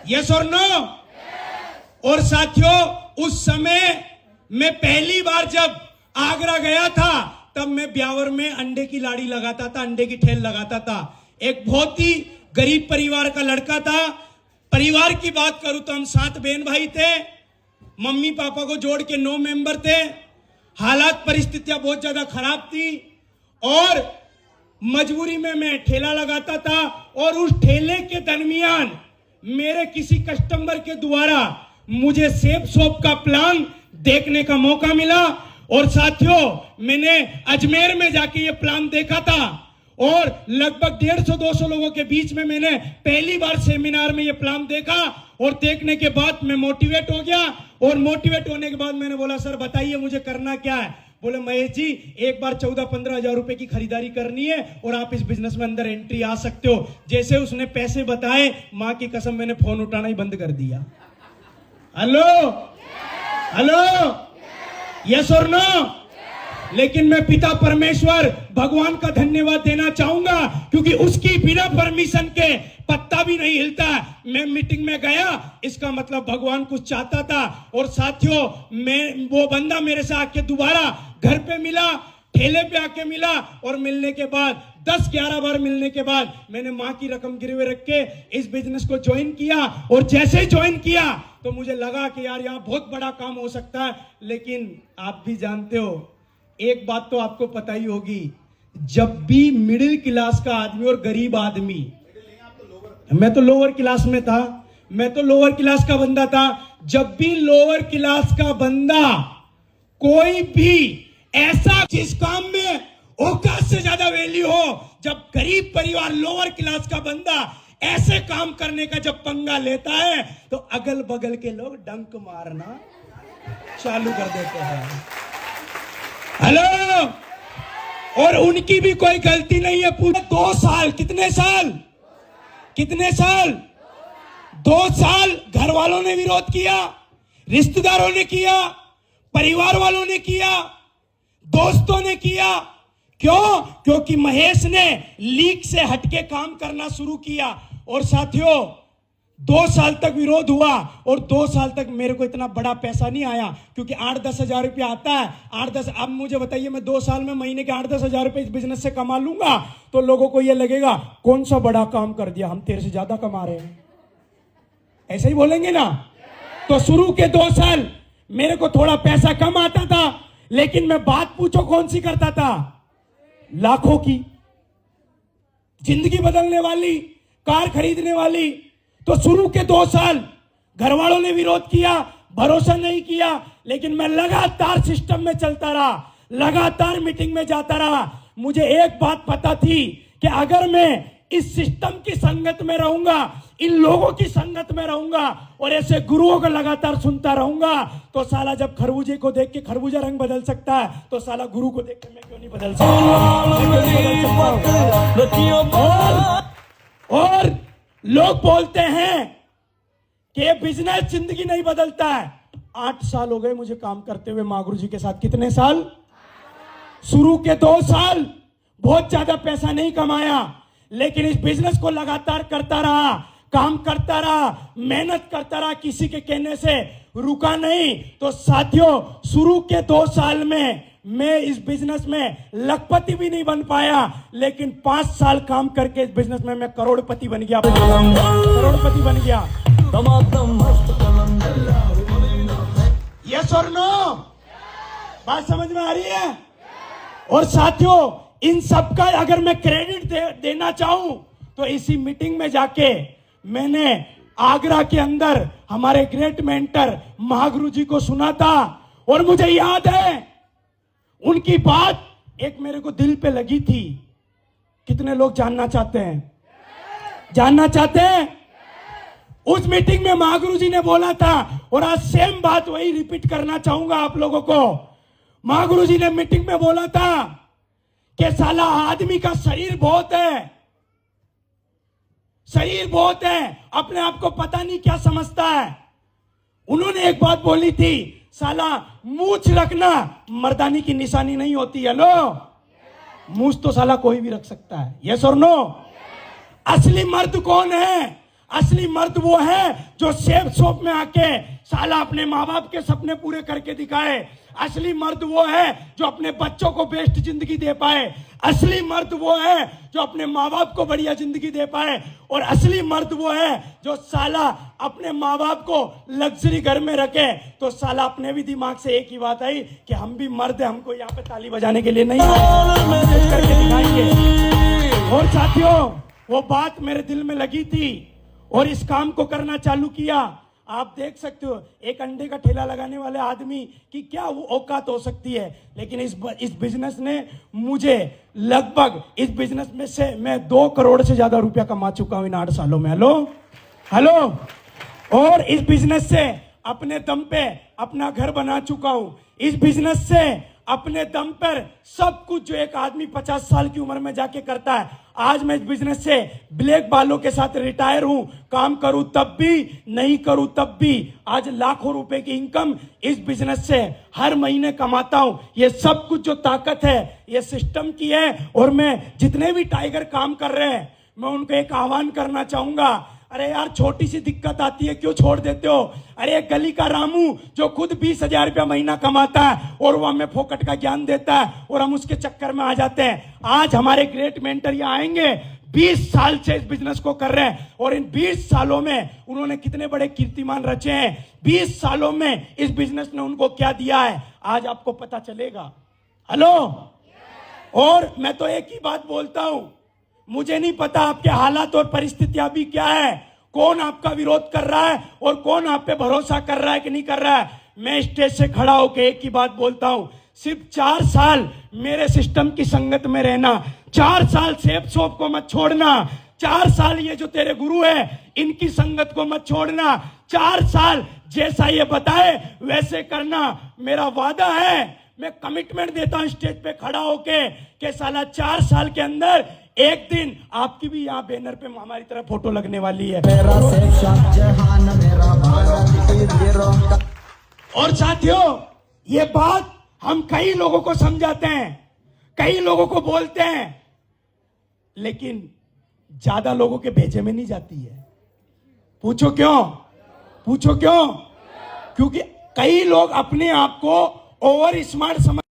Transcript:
Yes और no? और साथियों, उस समय मैं पहली बार जब आगरा गया था तब मैं ब्यावर में अंडे की लाड़ी लगाता था, अंडे की ठेल लगाता था। एक बहुत ही गरीब परिवार का लड़का था। परिवार की बात करूं तो हम 7 बहन भाई थे, मम्मी पापा को जोड़ के 9 मेंबर थे। हालात परिस्थितियां बहुत ज्यादा खराब थी और मजबूरी में मैं ठेला लगाता था। और उस ठेले के दरमियान मेरे किसी कस्टमर के द्वारा मुझे सेब शॉप का प्लान देखने का मौका मिला। और साथियों, मैंने अजमेर में जाके ये प्लान देखा था और लगभग 150-200 लोगों के बीच में मैंने पहली बार सेमिनार में ये प्लान देखा। और देखने के बाद मैं मोटिवेट हो गया। और मोटिवेट होने के बाद मैंने बोला, सर बताइए मुझे करना क्या है? बोले, महेश जी, एक बार 14-15 हजार रुपए की खरीदारी करनी है और आप इस बिजनेस में अंदर एंट्री आ सकते हो। जैसे उसने पैसे बताए, मां की कसम मैंने फोन उठाना ही बंद कर दिया। हेलो हेलो, यस और नो? लेकिन मैं पिता परमेश्वर भगवान का धन्यवाद देना चाहूंगा, क्योंकि उसकी बिना परमिशन के पत्ता भी नहीं हिलता। मैं मीटिंग में गया, इसका मतलब भगवान कुछ चाहता था। और साथियों, मैं वो बंदा मेरे से आके दोबारा घर पे मिला, ठेले पे आके मिला। और मिलने के बाद 10-11 बार मिलने के बाद मैंने मां की रकम गिरवे रख के इस बिजनेस को ज्वाइन किया। और जैसे ही ज्वाइन किया तो मुझे लगा कि यार यहाँ बहुत बड़ा काम हो सकता है। लेकिन आप भी जानते हो, एक बात तो आपको पता ही होगी, जब भी मिडिल क्लास का आदमी और गरीब आदमी, मैं तो लोअर क्लास में था, मैं तो लोअर क्लास का बंदा था, जब भी लोअर क्लास का बंदा कोई भी ऐसा जिस काम में औकात से ज्यादा वैल्यू हो, जब गरीब परिवार लोअर क्लास का बंदा ऐसे काम करने का जब पंगा लेता है तो अगल बगल के लोग डंक मारना चालू कर देते हैं। हेलो, और उनकी भी कोई गलती नहीं है। पूरे 2 साल, कितने साल 2 साल घर वालों ने विरोध किया, रिश्तेदारों ने किया, परिवार वालों ने किया, दोस्तों ने किया। क्यों? क्योंकि महेश ने लीक से हटके काम करना शुरू किया। और साथियों, 2 साल तक विरोध हुआ और 2 साल तक मेरे को इतना बड़ा पैसा नहीं आया, क्योंकि 8-10 हजार रुपया आता है। 8-10, अब मुझे बताइए, मैं 2 साल में महीने के 8-10 हजार रुपए इस बिजनेस से कमा लूंगा तो लोगों को यह लगेगा, कौन सा बड़ा काम कर दिया, हम तेरे से ज्यादा कमा रहे हैं, ऐसे ही बोलेंगे ना। तो शुरू के 2 साल मेरे को थोड़ा पैसा कम आता था, लेकिन मैं बात पूछो कौन सी करता था, लाखों की, जिंदगी बदलने वाली, कार खरीदने वाली। तो शुरू के 2 साल घर वालों ने विरोध किया, भरोसा नहीं किया, लेकिन मैं लगातार सिस्टम में चलता रहा, लगातार मीटिंग में जाता रहा। मुझे एक बात पता थी कि अगर मैं इस सिस्टम की संगत में रहूंगा, इन लोगों की संगत में रहूंगा और ऐसे गुरुओं को लगातार सुनता रहूंगा, तो साला जब खरबूजे को देख के खरबूजा रंग बदल सकता है, तो साला गुरु को देख के मैं क्यों नहीं बदल सकता। और लोग बोलते हैं कि बिजनेस जिंदगी नहीं बदलता है। 8 साल हो गए मुझे काम करते हुए मां गुरु जी के साथ। कितने साल? शुरू के 2 साल बहुत ज्यादा पैसा नहीं कमाया, लेकिन इस बिजनेस को लगातार करता रहा, काम करता रहा, मेहनत करता रहा, किसी के कहने से रुका नहीं। तो साथियों, शुरू के 2 साल में मैं इस बिजनेस में लखपति भी नहीं बन पाया, लेकिन 5 साल काम करके इस बिजनेस में मैं करोड़पति बन गया, करोड़पति बन गया। यस और नो? बात समझ में आ रही है? और साथियों, इन सब का अगर मैं क्रेडिट देना चाहूं तो इसी मीटिंग में जाके मैंने आगरा के अंदर हमारे ग्रेट मेंटर महागुरु जी को सुना था। और मुझे याद है उनकी बात एक मेरे को दिल पे लगी थी। कितने लोग जानना चाहते हैं? जानना चाहते हैं? उस मीटिंग में महागुरु जी ने बोला था, और आज सेम बात वही रिपीट करना चाहूंगा आप लोगों को। महागुरु जी ने मीटिंग में बोला था कि साला आदमी का शरीर बहुत है, शरीर बहुत है, अपने आप को पता नहीं क्या समझता है। उन्होंने एक बात बोली थी, साला मूछ रखना मर्दानी की निशानी नहीं होती। हेलो, मूछ तो साला कोई भी रख सकता है। यस और नो? असली मर्द कौन है? असली मर्द वो है जो सेफ शॉप में आके साला अपने माँ बाप के सपने पूरे करके दिखाए। असली मर्द वो है जो अपने बच्चों को बेस्ट जिंदगी दे पाए। असली मर्द वो है जो अपने माँ बाप को बढ़िया जिंदगी दे पाए। और असली मर्द वो है जो साला अपने माँ बाप को लग्जरी घर में रखे। तो साला अपने भी दिमाग से एक ही बात आई कि हम भी मर्द हैं, हमको यहाँ पे ताली बजाने के लिए नहीं आए, करके दिखाएंगे। और साथियों, वो बात मेरे दिल में लगी थी और इस काम को करना चालू किया। आप देख सकते हो एक अंडे का ठेला लगाने वाले आदमी की क्या वो औकात हो सकती है, लेकिन इस बिजनेस ने मुझे लगभग, इस बिजनेस में से मैं 2 करोड़ से ज्यादा रुपया कमा चुका हूं इन 8 सालों में। हेलो। और इस बिजनेस से अपने दम पे अपना घर बना चुका हूं। इस बिजनेस से अपने दम पर सब कुछ जो एक आदमी 50 साल की उम्र में जाके करता है, आज मैं इस बिजनेस से ब्लैक बालों के साथ रिटायर हूं। काम करूं तब भी, नहीं करूं तब भी, आज लाखों रुपए की इनकम इस बिजनेस से हर महीने कमाता हूं। ये सब कुछ जो ताकत है ये सिस्टम की है। और मैं जितने भी टाइगर काम कर रहे हैं, मैं उनको एक आह्वान करना चाहूंगा, अरे यार छोटी सी दिक्कत आती है क्यों छोड़ देते हो? अरे एक गली का रामू जो खुद 20,000 रुपया महीना कमाता है और वो हमें फोकट का ज्ञान देता है और हम उसके चक्कर में आ जाते हैं। आज हमारे ग्रेट मेंटर यहाँ आएंगे, 20 साल से इस बिजनेस को कर रहे हैं और इन 20 सालों में उन्होंने कितने बड़े कीर्तिमान रचे हैं। 20 सालों में इस बिजनेस ने उनको क्या दिया है आज आपको पता चलेगा। हेलो। और मैं तो एक ही बात बोलता हूं, मुझे नहीं पता आपके हालात और परिस्थितियां भी क्या है, कौन आपका विरोध कर रहा है और कौन आप पे भरोसा कर रहा है कि नहीं कर रहा है। मैं स्टेज से खड़ा होकर एक ही बात बोलता हूं, सिर्फ 4 साल मेरे सिस्टम की संगत में रहना, 4 साल सेफ शॉप को मत छोड़ना, 4 साल ये जो तेरे गुरु है इनकी संगत को मत छोड़ना, 4 साल जैसा ये बताए वैसे करना। मेरा वादा है, मैं कमिटमेंट देता हूं स्टेज पे खड़ा होके कि साला 4 साल के अंदर एक दिन आपकी भी यहाँ बैनर पे हमारी तरह फोटो लगने वाली है। और साथियों, ये बात हम कई लोगों को समझाते हैं, कई लोगों को बोलते हैं, लेकिन ज्यादा लोगों के भेजे में नहीं जाती है। पूछो क्यों? पूछो क्यों? क्योंकि कई लोग अपने आप को ओवर स्मार्ट समझ